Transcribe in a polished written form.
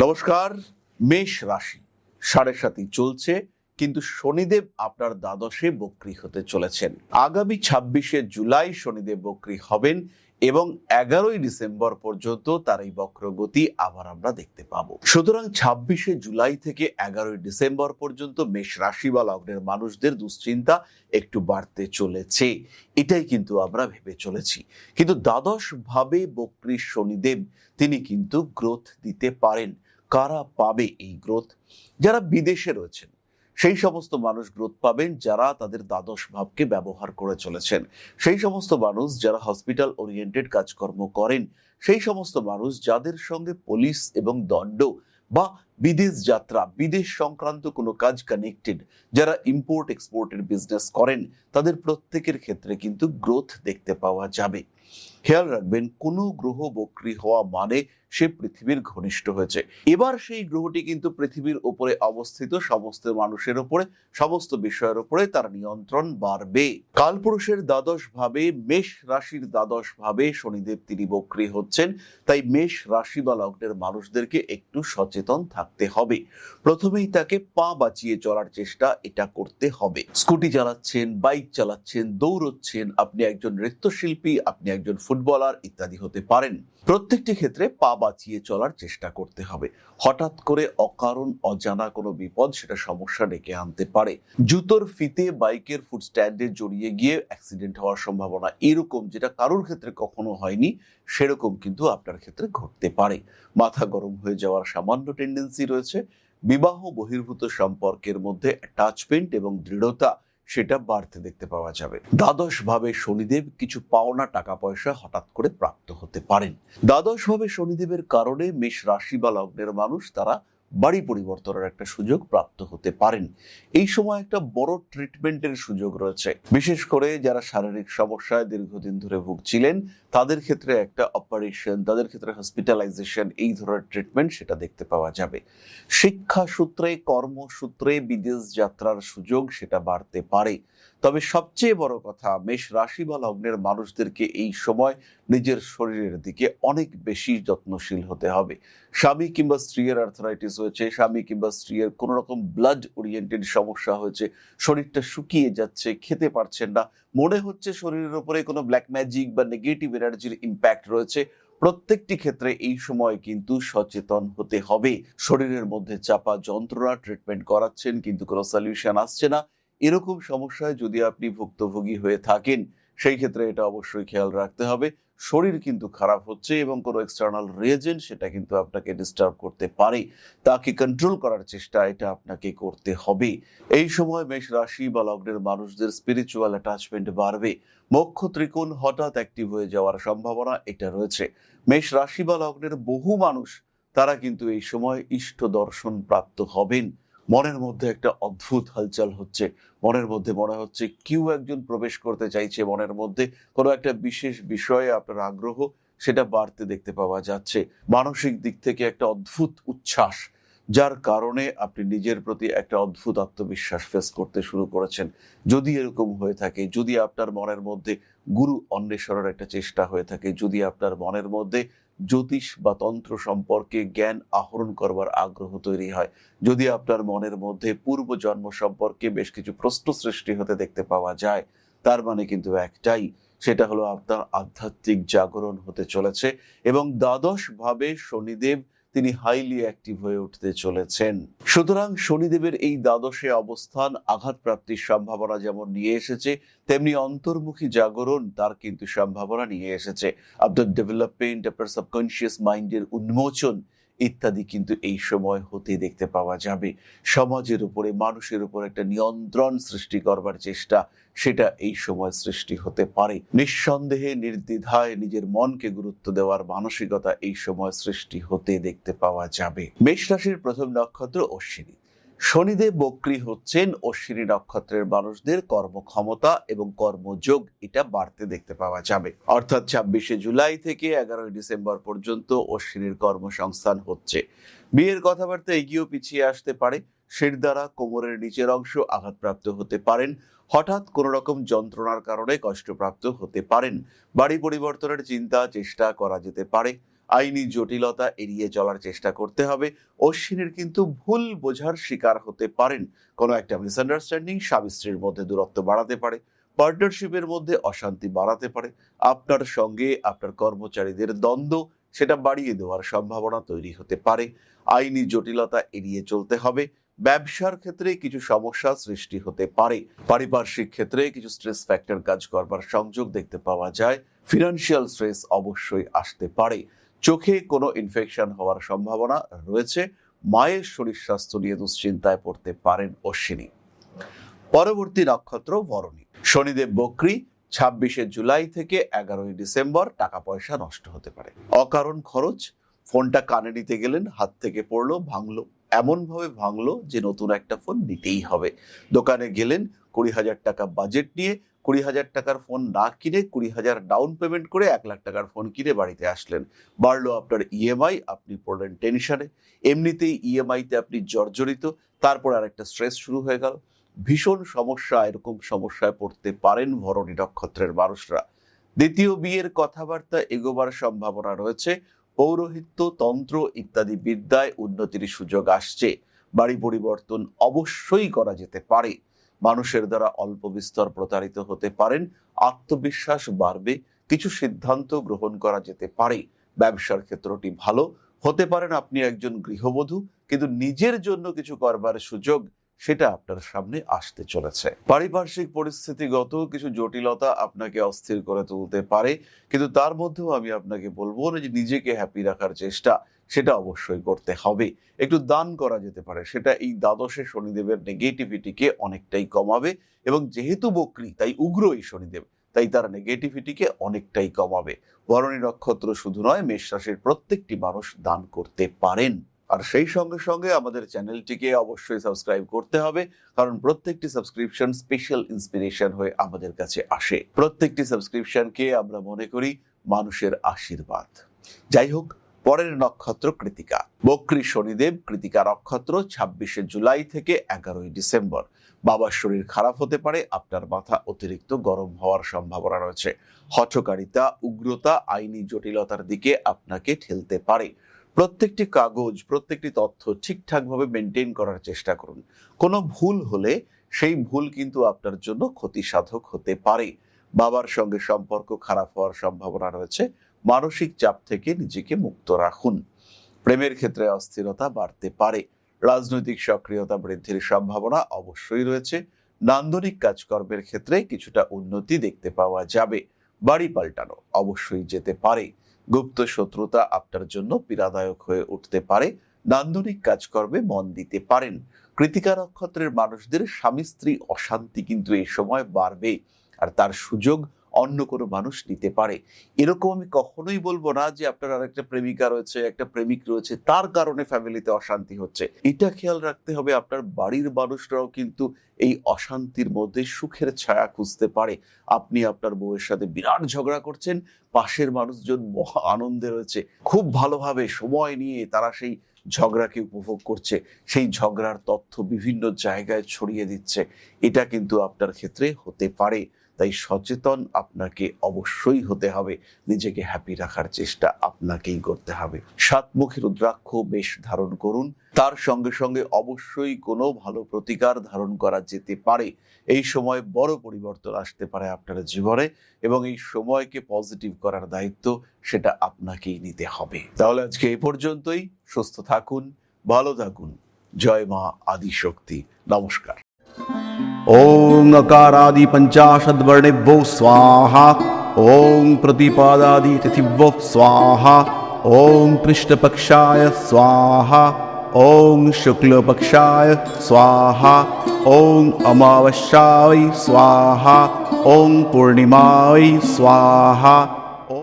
নমস্কার। মেষ রাশি 7.5 চলছে, কিন্তু শনিদেব আপনার দ্বাদশে বক্রী হতে চলেছেন। আগামী 26শে জুলাই শনিদেব বক্রী হবেন এবং 11ই ডিসেম্বর পর্যন্ত তার এই বক্রগতি আবার আমরা দেখতে পাবো। সুতরাং 26শে জুলাই থেকে 11ই ডিসেম্বর পর্যন্ত মেষ রাশি বা লগ্নের মানুষদের দুশ্চিন্তা একটু বাড়তে চলেছে, এটাই কিন্তু আমরা ভেবে চলেছি। কিন্তু দ্বাদশ ভাবে বক্রী শনিদেব তিনি কিন্তু গ্রোথ দিতে পারেন। কারা পাবে এই গ্রোথ? যারা বিদেশে রয়েছেন সেই সমস্ত মানুষ গ্রোথ পাবেন, যারা তাদের দ্বাদশ ভাবকে ব্যবহার করে চলেছেন। সেই সমস্ত মানুষ যারা হসপিটাল ওরিয়েন্টেড কাজকর্ম করেন, সেই সমস্ত মানুষ যাদের সঙ্গে পুলিশ এবং দণ্ড বা বিদেশ যাত্রা, বিদেশ সংক্রান্ত কোনো কাজ কানেক্টেড, যারা ইম্পোর্ট এক্সপোর্টের বিজনেস করেন, তাদের প্রত্যেকের ক্ষেত্রে কিন্তু গ্রোথ দেখতে পাওয়া যাবে। খেয়াল রাখবেন, কোনো গ্রহ বক্রী হওয়া মানে সে পৃথিবীর ঘনিষ্ঠ হয়েছে। এবার সেই গ্রহটি কিন্তু পৃথিবীর উপরে অবস্থিত, সমস্ত মানুষের উপরে, সমস্ত বিষয়ের উপরে তার নিয়ন্ত্রণ বাড়বে। কালপুরুষের দ্বাদশ ভাবে, মেষ রাশির দ্বাদশ ভাবে শনিদেব তিনি বক্রী হচ্ছেন। তাই মেষ রাশি বা লগ্নের মানুষদেরকে একটু সচেতন থাকতে হবে। প্রথমেই তাকে পা বাঁচিয়ে চলার চেষ্টা এটা করতে হবে। স্কুটি চালাচ্ছেন, বাইক চালাচ্ছেন, দৌড়চ্ছেন, আপনি একজন নৃত্যশিল্পী, আপনি একজন ফুটবলার ইত্যাদি হতে পারেন। প্রত্যেকটি ক্ষেত্রে পা বাঁচিয়ে চলার চেষ্টা করতে হবে। হঠাৎ করে অকারণ অজানা কোনো বিপদ সেটা সমস্যা ডেকে আনতে পারে। জুতোর ফিতে বাইকের ফুট স্ট্যান্ডে জড়িয়ে গিয়ে অ্যাক্সিডেন্ট হওয়ার সম্ভাবনা, এরকম যেটা কারোর ক্ষেত্রে কখনো হয়নি সেরকম কিন্তু আপনার ক্ষেত্রে ঘটতে পারে। মাথা গরম হয়ে যাওয়ার সামান্য টেন্ডেন্সি রয়েছে। বিবাহ বহির্ভূত সম্পর্কের মধ্যে অ্যাটাচমেন্ট এবং দৃঢ়তা সেটা বাড়তে দেখতে পাওয়া যাবে। দ্বাদশ ভাবে শনিদেব কিছু পাওনা টাকা পয়সা হঠাৎ করে প্রাপ্ত হতে পারেন। দ্বাদশ ভাবে শনিদেবের কারণে মেষ রাশি বা লগ্নের মানুষ তারা বাড়ি পরিবর্তনের একটা সুযোগ প্রাপ্ত হতে পারেন। এই সময় একটা বড় ট্রিটমেন্টের সুযোগ রয়েছে। বিশেষ করে যারা শারীরিক সমস্যায় দীর্ঘদিন ধরে ভুগছিলেন তাদের ক্ষেত্রে একটা অপারেশন, তাদের ক্ষেত্রে হসপিটালাইজেশন, এই ধরনের ট্রিটমেন্ট সেটা দেখতে পাওয়া যাবে। শিক্ষা সূত্রে, কর্মসূত্রে বিদেশ যাত্রার সুযোগ সেটা বাড়তে পারে। তবে সবচেয়ে বড় কথা, মেষ রাশি বা লগ্নের মানুষদেরকে এই সময় নিজের শরীরের দিকে অনেক বেশি যত্নশীল হতে হবে। স্বামী কিংবা স্ত্রীর আর্থারাইটিস হয়েছে, স্বামী কিংবা স্ত্রীর কোনো রকম ব্লাড ওরিয়েন্টেড সমস্যা হয়েছে, শরীরটা শুকিয়ে যাচ্ছে, খেতে পারছেন না, মনে হচ্ছে শরীরের উপরে কোনো ব্ল্যাক ম্যাজিক বা নেগেটিভ এনার্জির ইম্প্যাক্ট রয়েছে, প্রত্যেকটি ক্ষেত্রে এই সময় কিন্তু সচেতন হতে হবে। শরীরের মধ্যে চাপা যন্ত্রণা, ট্রিটমেন্ট করাচ্ছেন কিন্তু কোনো সলিউশন আসছে না, এরকম সমস্যায় যদি আপনি ভুক্তভোগী হয়ে থাকেন সেই ক্ষেত্রে এটা অবশ্যই খেয়াল রাখতে হবে। শরীর কিন্তু খারাপ হচ্ছে এবং কোনো এক্সটার্নাল রিয়েজেন্ট সেটা কিন্তু আপনাকে ডিস্টার্ব করতে পারে, তাকে কন্ট্রোল করার চেষ্টা এটা আপনাকে করতে হবে। এই সময় মেষ রাশি বা লগ্নের মানুষদের স্পিরিচুয়াল অ্যাটাচমেন্ট বাড়বে। মোক্ষ ত্রিকোণ হঠাৎ অ্যাক্টিভ হয়ে যাওয়ার সম্ভাবনা এটা রয়েছে। মেষ রাশি বা লগ্নের বহু মানুষ তারা কিন্তু এই সময় ইষ্ট দর্শন প্রাপ্ত হবেন। মনের মধ্যে একটা অদ্ভুত হালচাল হচ্ছে, মনের মধ্যে মনে হচ্ছে কেউ একজন প্রবেশ করতে চাইছে, মনের মধ্যে কোনো একটা বিশেষ বিষয়ে আপনার আগ্রহ সেটা বাড়তে দেখতে পাওয়া যাচ্ছে। মানসিক দিক থেকে একটা অদ্ভুত উচ্ছ্বাস, যার কারণে আপনি নিজের প্রতি একটা অদ্ভুত আত্মবিশ্বাস ফেস করতে শুরু করেছেন। যদি এরকম হয়ে থাকে, যদি আপনার মনের মধ্যে গুরু অন্বেষণের একটা চেষ্টা হয়ে থাকে, যদি আপনার মনের মধ্যে জ্যোতিষ বা তন্ত্র সম্পর্কে জ্ঞান আহরণ করবার আগ্রহ তৈরি হয়, যদি আপনার মনের মধ্যে পূর্বজন্ম সম্পর্কে বেশ কিছু প্রশ্ন সৃষ্টি হতে দেখতে পাওয়া যায়, তার মানে কিন্তু একটাই, সেটা হলো আপনার আধ্যাত্মিক জাগরণ হতে চলেছে এবং দ্বাদশ ভাবে শনিদেব তিনি হাইলি অ্যাক্টিভ হয়ে উঠতে চলেছেন। সুতরাং শনিদেবের এই দ্বাদশে অবস্থান আঘাত প্রাপ্তির সম্ভাবনা যেমন নিয়ে এসেছে, তেমনি অন্তর্মুখী জাগরণ তার কিন্তু সম্ভাবনা নিয়ে এসেছে। আপনার ডেভেলপমেন্ট, আপনার সাবকনশিয়াস মাইন্ডের উন্মোচন ইত্যাদি কিন্তু এই সময় হতে দেখতে পাওয়া যাবে। সমাজের উপরে, মানুষের উপর একটা নিয়ন্ত্রণ সৃষ্টি করবার চেষ্টা সেটা এই সময় সৃষ্টি হতে পারে। নিঃসন্দেহে নির্দ্বিধায় নিজের মনকে গুরুত্ব দেওয়ার মানসিকতা এই সময় সৃষ্টি হতে দেখতে পাওয়া যাবে। মেষ রাশির প্রথম নক্ষত্র অশ্বিনী। শনিদেব বক্রী হচ্ছেন, অশ্বিনী নক্ষত্রের মানুষদের কর্মক্ষমতা এবং কর্মযোগ এটা বাড়তে দেখতে পাওয়া যাবে। অর্থাৎ 26শে জুলাই থেকে 11ই ডিসেম্বর পর্যন্ত অশ্বিনীর কর্মসংস্থান হচ্ছে। বিয়ের কথাবার্তা এগিয়েও পিছিয়ে আসতে পারে, শির দ্বারা কোমরের নিচের অংশ আঘাতপ্রাপ্ত হতে পারেন, হঠাৎ কোনো রকম যন্ত্রণার কারণে কষ্টপ্রাপ্ত হতে পারেন, বাড়ি পরিবর্তনের চিন্তা চেষ্টা করা যেতে পারে। আইনি জটিলতা এড়িয়ে চলার চেষ্টা করতে হবে। অশ্বিনীর কিন্তু ভুল বোঝার শিকার হতে পারেন। কোনো একটা মিসআন্ডারস্ট্যান্ডিং স্বামী স্ত্রীর মধ্যে দূরত্ব বাড়াতে পারে, পার্টনারশিপের মধ্যে অশান্তি বাড়াতে পারে, আপনার সঙ্গে আপনার কর্মচারীদের দ্বন্দ্ব সেটা বাড়িয়ে দেওয়ার সম্ভাবনা তৈরি হতে পারে। আইনি জটিলতা এড়িয়ে চলতে হবে। ব্যবসার ক্ষেত্রে কিছু সমস্যা সৃষ্টি হতে পারে। পারিপার্শ্বিক ক্ষেত্রে কিছু স্ট্রেস ফ্যাক্টর কাজ করবার সংযোগ দেখতে পাওয়া যায়। ফিনান্সিয়াল স্ট্রেস অবশ্যই আসতে পারে। চোখে কোনো ইনফেকশন হওয়ার সম্ভাবনা রয়েছে। মায়ের শরীর স্বাস্থ্য নিয়ে দুশ্চিন্তায় পড়তে পারেন অশ্বিনী। পরবর্তী নক্ষত্র ভরণী। শনিদেব বক্রী। 26শে জুলাই থেকে 11ই ডিসেম্বর টাকা পয়সা নষ্ট হতে পারে। অকারণ খরচ, ফোনটা কানে নিতে গেলেন, হাত থেকে পড়লো, ভাঙলো, এমন ভাবে ভাঙলো যে নতুন একটা ফোন নিতেই হবে। দোকানে গেলেন, 20,000 টাকা বাজেট নিয়ে 20,000 টাকার ফোন না কিনে 20,000 ডাউন পেমেন্ট করে 1 লাখ টাকার ফোন কিনে বাড়িতে আসলেন। বাড়লো আপনার ইএমআই, আপনি পড়লেন টেনশনে। এমনিতেই ইএমআইতে আপনি জর্জরিত, তারপর আর একটা স্ট্রেস শুরু হয়ে গেল। ভীষণ সমস্যা, এরকম সমস্যায় পড়তে পারেন ভরণী নক্ষত্রের মানুষরা। দ্বিতীয় বিয়ের কথাবার্তা এগোবার সম্ভাবনা রয়েছে। পৌরোহিত্য, তন্ত্র ইত্যাদি বিদ্যায় উন্নতির সুযোগ আসছে। বাড়ি পরিবর্তন অবশ্যই করা যেতে পারে। মানুষের দ্বারা অল্প বিস্তর প্রতারিত হতে পারেন। আত্মবিশ্বাস বাড়বে, কিছু সিদ্ধান্ত গ্রহণ করা যেতে পারে। ব্যবসার ক্ষেত্রটি ভালো। হতে পারেন আপনি একজন গৃহবধূ, কিন্তু নিজের জন্য কিছু করবার সুযোগ সেটা আপনার সামনে আসতে চলেছে। পারিপার্শ্বিক পরিস্থিতিগত কিছু জটিলতা আপনাকে অস্থির করে তুলতে পারে, কিন্তু তার মধ্যেও আমি আপনাকে বলবো না যে নিজেকে হ্যাপি রাখার চেষ্টা সেটা অবশ্যই করতে হবে। একটু দান করা যেতে পারে, সেটা এই দ্বাদশে শনিদেবের নেগেটিভিটিকে অনেকটাই কমাবে। এবং যেহেতু বক্রী তাই উগ্র এই শনিদেব, তাই তার নেগেটিভিটিকে অনেকটাই কমাবে। ভরণী নক্ষত্র শুধু নয়, মেষ রাশির প্রত্যেকটি মানুষ দান করতে পারেন। আর সেই সঙ্গে সঙ্গে আমাদের চ্যানেলটিকে অবশ্যই সাবস্ক্রাইব করতে হবে, কারণ প্রত্যেকটি সাবস্ক্রিপশন স্পেশাল ইন্সপিরেশন হয়ে আমাদের কাছে আসে। প্রত্যেকটি সাবস্ক্রিপশনকে আমরা মনে করি মানুষের আশীর্বাদ। যাই হোক, পরের নক্ষত্র কৃতিকা। বক্রী শনিদেব, কৃতিকা নক্ষত্র। 26শে জুলাই থেকে 11ই ডিসেম্বর। বাবার শরীর খারাপ হতে পারে, আপনার মাথা অতিরিক্ত গরম হওয়ার সম্ভাবনা রয়েছে। হঠকারিতা, উগ্রতা, আইনি জটিলতার দিকে আপনাকে ঠেলতে পারে। প্রত্যেকটি কাগজ, প্রত্যেকটি তথ্য ঠিকঠাকভাবে মেনটেন করার চেষ্টা করুন। কোনো ভুল হলে সেই ভুল কিন্তু আপনার জন্য ক্ষতি সাধক হতে পারে। বাবার সঙ্গে সম্পর্ক খারাপ হওয়ার সম্ভাবনা রয়েছে। মানসিক চাপ থেকে নিজেকে মুক্ত রাখুন। প্রেমের ক্ষেত্রে অস্থিরতা বাড়তে পারে। রাজনৈতিক সক্রিয়তা বৃদ্ধির সম্ভাবনা অবশ্যই রয়েছে। নান্দনিক কাজকর্মের ক্ষেত্রে কিছুটা উন্নতি দেখতে পাওয়া যাবে। বাড়ি পাল্টানো অবশ্যই যেতে পারে। গুপ্ত শত্রুতা আপনার জন্য পীড়াদায়ক হয়ে উঠতে পারে। নান্দনিক কাজকর্মে মন দিতে পারেন। কৃতিকা নক্ষত্রের মানুষদের স্বামী স্ত্রী অশান্তি কিন্তু এই সময় বাড়বে, আর তার সুযোগ অন্য কোনো মানুষ নিতে পারে। এরকম আমি কখনোই বলবো না যে আপনার আরেকটা প্রেমিকা রয়েছে, একটা প্রেমিক রয়েছে, তার কারণে ফ্যামিলিতে অশান্তি হচ্ছে। এটা খেয়াল রাখতে হবে, আপনার বাড়ির মানুষরাও কিন্তু এই অশান্তির মধ্যে সুখের ছায়া খুঁজতে পারে। আপনি আপনার বউয়ের সাথে বিরাট ঝগড়া করছেন, পাশের মানুষজন মহা আনন্দে রয়েছে, খুব ভালোভাবে সময় নিয়ে তারা সেই ঝগড়াকে উপভোগ করছে, সেই ঝগড়ার তথ্য বিভিন্ন জায়গায় ছড়িয়ে দিচ্ছে। এটা কিন্তু আপনার ক্ষেত্রে হতে পারে। তাই সচেতন আপনাকে অবশ্যই হতে হবে। নিজেকে হ্যাপি রাখার চেষ্টা আপনাকেই করতে হবে। সাতমুখী রুদ্রাক্ষ বেশ ধারণ করুন। তার সঙ্গে সঙ্গে অবশ্যই কোনো ভালো প্রতিকার ধারণ করা যেতে পারে। এই সময় বড় পরিবর্তন আসতে পারে আপনার জীবনে, এবং এই সময়কে পজিটিভ করার দায়িত্ব সেটা আপনাকেই নিতে হবে। তাহলে আজকে এই পর্যন্তই। সুস্থ থাকুন, ভালো থাকুন। জয় মা আদিশক্তি। নমস্কার। ओं अकारादि पंचाशद्वर्णेभ्यो स्वाहा। ओं प्रतिपादादि तिथिभ्यो स्वाहा। ओं कृष्णपक्षाय स्वाहा। ओं शुक्लपक्षाय स्वाहा। ओं अमावस्याय स्वाहा। ओं पूर्णिमाय स्वाहा।